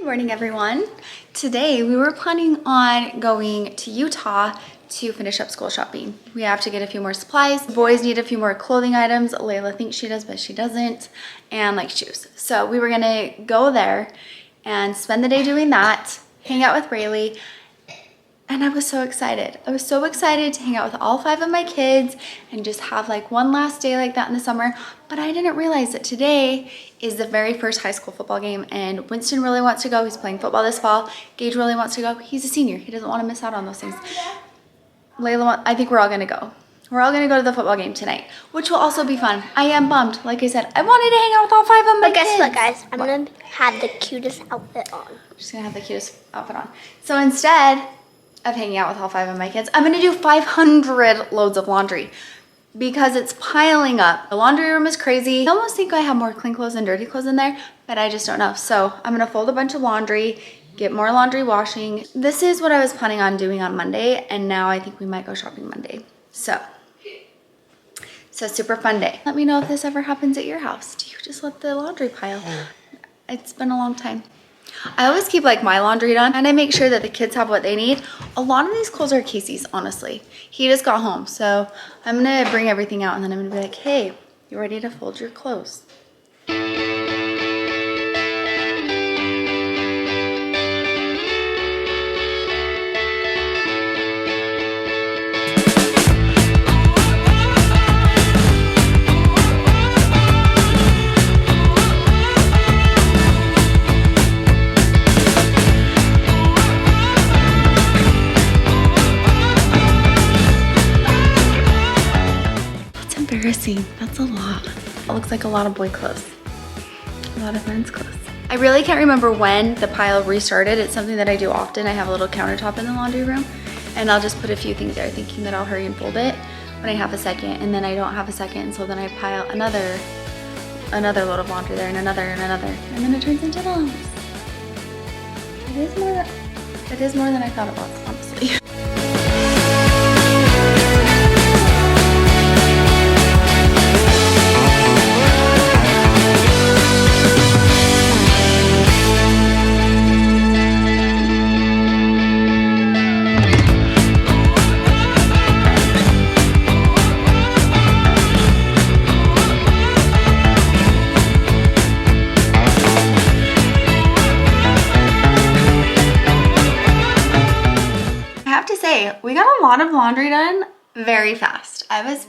morning, everyone. Today we were planning on going to Utah to finish up school shopping. We have to get a few more supplies. The boys need a few more clothing items. Layla thinks she does, but she doesn't, and like shoes. So we were gonna go there and spend the day doing that, hang out with Rayleigh, and I was so excited. I was so excited to hang out with all 5 of my kids and just have like one last day like that in the summer. But I didn't realize that today is the very first high school football game, and Winston really wants to go. He's playing football this fall. Gage really wants to go. He's a senior. He doesn't want to miss out on those things. Layla, I think we're all gonna go. We're all gonna go to the football game tonight, which will also be fun. I am bummed. Like I said, I wanted to hang out with all 5 of my kids. But guess what, guys? I'm gonna have the cutest outfit on. Just gonna have the cutest outfit on. So instead of hanging out with all 5 of my kids, I'm gonna do 500 loads of laundry because it's piling up. The laundry room is crazy. I almost think I have more clean clothes and dirty clothes in there, but I just don't know. So I'm gonna fold a bunch of laundry, get more laundry washing. This is what I was planning on doing on Monday, and now I think we might go shopping Monday. So super fun day. Let me know if this ever happens at your house. Do you just let the laundry pile? It's been a long time. I always keep like my laundry done, and I make sure that the kids have what they need. A lot of these clothes are Casey's, honestly. He just got home, so I'm gonna bring everything out and then I'm gonna be like, hey, you ready to fold your clothes? That's a lot. It looks like a lot of boy clothes, a lot of men's clothes. I really can't remember when the pile restarted. It's something that I do often. I have a little countertop in the laundry room, and I'll just put a few things there thinking that I'll hurry and fold it when I have a second, and then I don't have a second, and so then I pile another load of laundry there, and another, and then it turns into loads. It is more than I thought it was, honestly. We got a lot of laundry done very fast. I was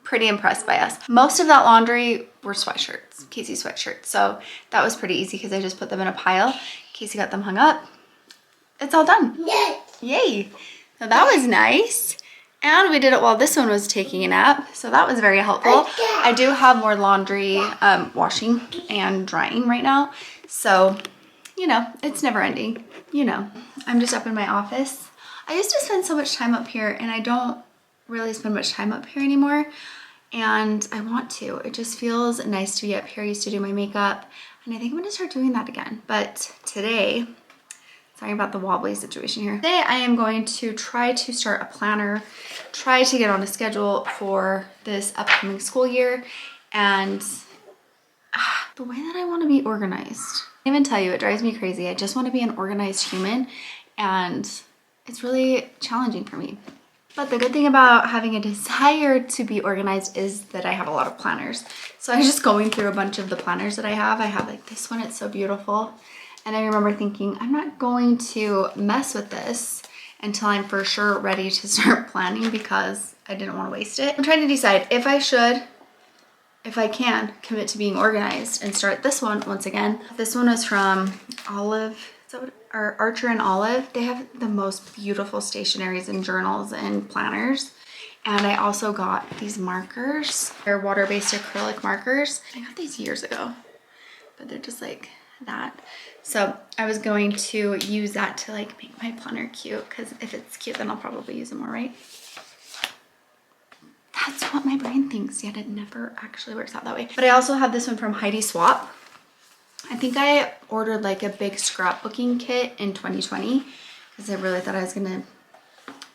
pretty impressed by us. Most of that laundry were sweatshirts, Casey sweatshirts. So that was pretty easy because I just put them in a pile. Casey got them hung up. It's all done. Yay! Yay! So that was nice. And we did it while this one was taking a nap. So that was very helpful. I do have more laundry washing and drying right now. So, you know, it's never ending. You know, I'm just up in my office. I used to spend so much time up here, and I don't really spend much time up here anymore, and I want to. It just feels nice to be up here. I used to do my makeup, and I think I'm gonna start doing that again. But today, sorry about the wobbly situation here. Today I am going to try to start a planner, try to get on a schedule for this upcoming school year, and the way that I wanna be organized. I can't even tell you, it drives me crazy. I just wanna be an organized human, and it's really challenging for me. But the good thing about having a desire to be organized is that I have a lot of planners. So I was just going through a bunch of the planners that I have. I have like this one, it's so beautiful. And I remember thinking, I'm not going to mess with this until I'm for sure ready to start planning because I didn't want to waste it. I'm trying to decide if I should, if I can, commit to being organized and start this one once again. This one is from Olive. Or Archer and Olive. They have the most beautiful stationaries and journals and planners. And I also got these markers. They're water-based acrylic markers. I got these years ago, but they're just like that. So I was going to use that to like make my planner cute, because if it's cute, then I'll probably use it more, right? That's what my brain thinks, yet it never actually works out that way. But I also have this one from Heidi Swapp. I think I ordered like a big scrapbooking kit in 2020 because I really thought I was gonna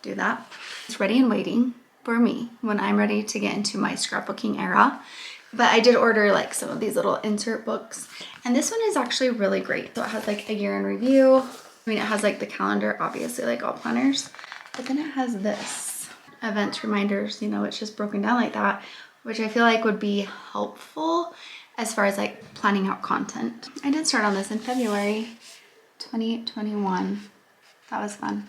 do that. It's ready and waiting for me when I'm ready to get into my scrapbooking era. But I did order like some of these little insert books. And this one is actually really great. So it has like a year in review. I mean, it has like the calendar, obviously, like all planners. But then it has this events reminders, you know, it's just broken down like that, which I feel like would be helpful as far as like planning out content. I did start on this in February 2021. That was fun.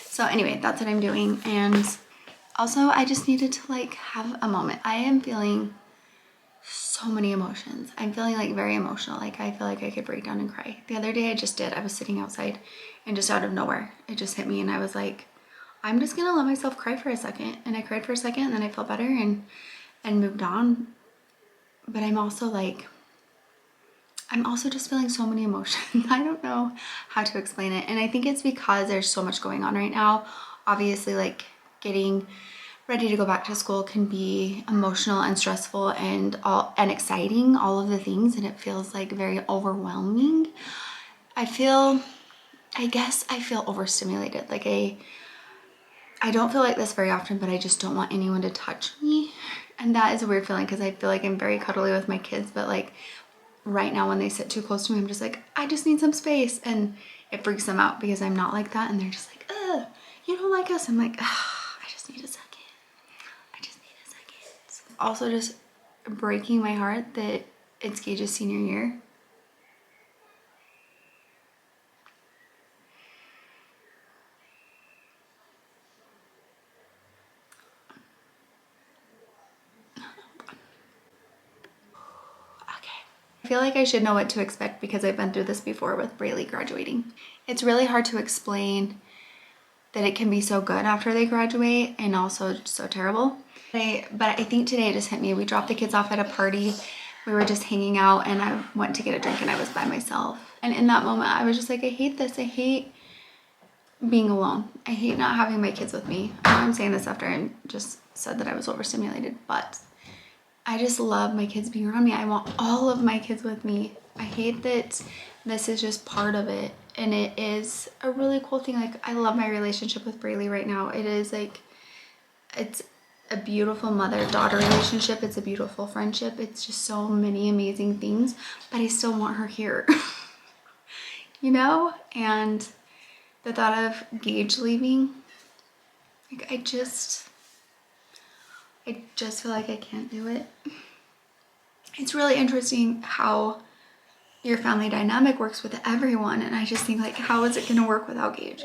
So anyway, that's what I'm doing. And also I just needed to like have a moment. I am feeling so many emotions. I'm feeling like very emotional. Like I feel like I could break down and cry. The other day I just did. I was sitting outside and just out of nowhere, it just hit me and I was like, I'm just gonna let myself cry for a second. And I cried for a second and then I felt better and moved on. But I'm also just feeling so many emotions. I don't know how to explain it. And I think it's because there's so much going on right now. Obviously, like getting ready to go back to school can be emotional and stressful and exciting, all of the things, and it feels like very overwhelming. I guess I feel overstimulated. Like I don't feel like this very often, but I just don't want anyone to touch me. And that is a weird feeling because I feel like I'm very cuddly with my kids, but like right now when they sit too close to me, I'm just like, I just need some space. And it freaks them out because I'm not like that. And they're just like, ugh, you don't like us. I'm like, I just need a second. I just need a second. Also just breaking my heart that it's Gage's senior year. I feel like I should know what to expect because I've been through this before with Braylee graduating. It's really hard to explain that it can be so good after they graduate and also so terrible. But I think today it just hit me. We dropped the kids off at a party. We were just hanging out and I went to get a drink and I was by myself. And in that moment, I was just like, I hate this. I hate being alone. I hate not having my kids with me. I know I'm saying this after I just said that I was overstimulated, but I just love my kids being around me. I want all of my kids with me. I hate that this is just part of it. And it is a really cool thing. Like I love my relationship with Braylee right now. It is like, it's a beautiful mother-daughter relationship. It's a beautiful friendship. It's just so many amazing things, but I still want her here, you know? And the thought of Gage leaving, like I just feel like I can't do it. It's really interesting how your family dynamic works with everyone. And I just think like, how is it going to work without Gage?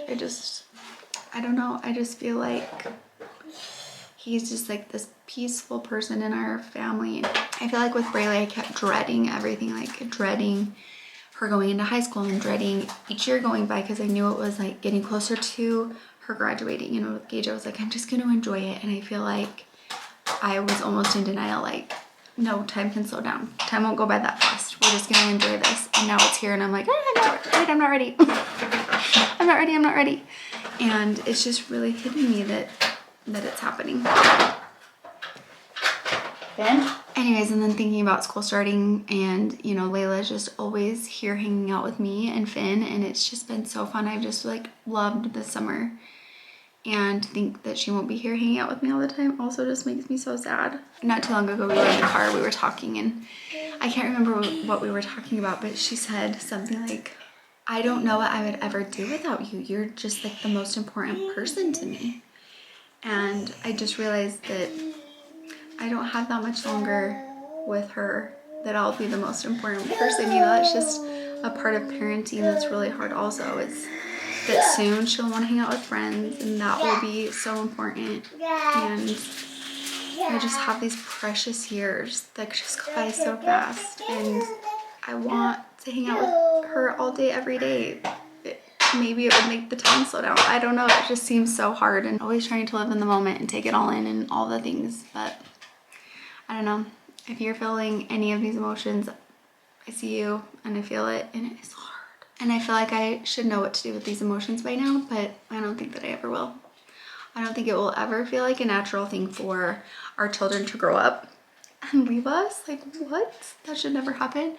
I don't know. I just feel like he's just like this peaceful person in our family. I feel like with Braylee, I kept dreading everything, like dreading her going into high school and dreading each year going by because I knew it was like getting closer to her graduating. You know, with Gage, I was like, I'm just going to enjoy it. And I feel like I was almost in denial, like, no, time can slow down. Time won't go by that fast. We're just gonna enjoy this. And now it's here and I'm like, I'm not ready. I'm not ready. And it's just really hitting me that it's happening. Ben? Anyways, and then thinking about school starting and, you know, Layla's just always here hanging out with me and Finn, and it's just been so fun. I've just like loved this summer. And to think that she won't be here hanging out with me all the time also just makes me so sad. Not too long ago, we were in the car, we were talking, and I can't remember what we were talking about, but she said something like, I don't know what I would ever do without you. You're just like the most important person to me. And I just realized that I don't have that much longer with her, that I'll be the most important person. You know, that's just a part of parenting that's really hard also, is that soon she'll want to hang out with friends and that will be so important. And I just have these precious years that just go by so fast and I want to hang out with her all day, every day. Maybe it would make the time slow down. I don't know, it just seems so hard and always trying to live in the moment and take it all in and all the things. But I don't know, if you're feeling any of these emotions, I see you and I feel it and it is hard. And I feel like I should know what to do with these emotions by now, but I don't think that I ever will. I don't think it will ever feel like a natural thing for our children to grow up and leave us. Like, what? That should never happen.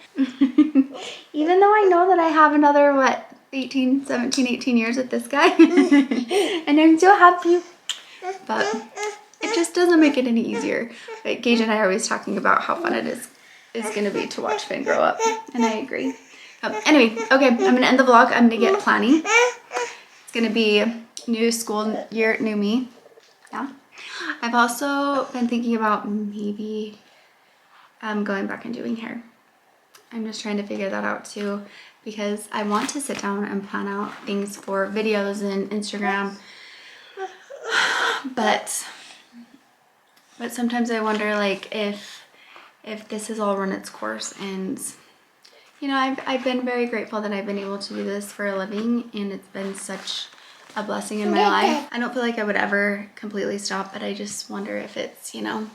Even though I know that I have another, 17, 18 years with this guy. And I'm so happy. But it just doesn't make it any easier. Like, Gage and I are always talking about how fun it is gonna be to watch Finn grow up, and I agree. Anyway, okay, I'm gonna end the vlog. I'm gonna get planning. It's gonna be new school year, new me. Yeah. I've also been thinking about maybe going back and doing hair. I'm just trying to figure that out too, because I want to sit down and plan out things for videos and Instagram. But sometimes I wonder, like, if this has all run its course, and you know, I've been very grateful that I've been able to do this for a living, and it's been such a blessing in my life. I don't feel like I would ever completely stop, but I just wonder if it's, you know,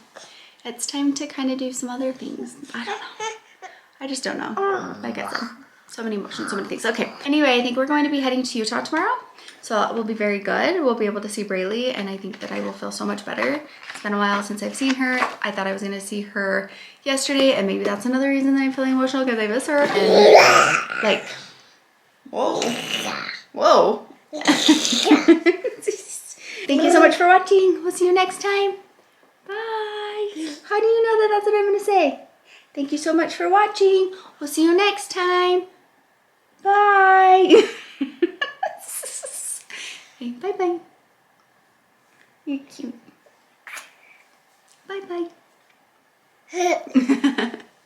it's time to kind of do some other things. I don't know. I just don't know. Like I said, so many emotions, so many things. Okay. Anyway, I think we're going to be heading to Utah tomorrow. So that will be very good. We'll be able to see Braylee, and I think that I will feel so much better. It's been a while since I've seen her. I thought I was going to see her yesterday, and maybe that's another reason that I'm feeling emotional, because I miss her. And like, whoa. Whoa. Thank you so much for watching. We'll see you next time. Bye. How do you know that that's what I'm going to say? Thank you so much for watching. We'll see you next time. Bye. Okay, bye-bye. You're cute. Bye-bye.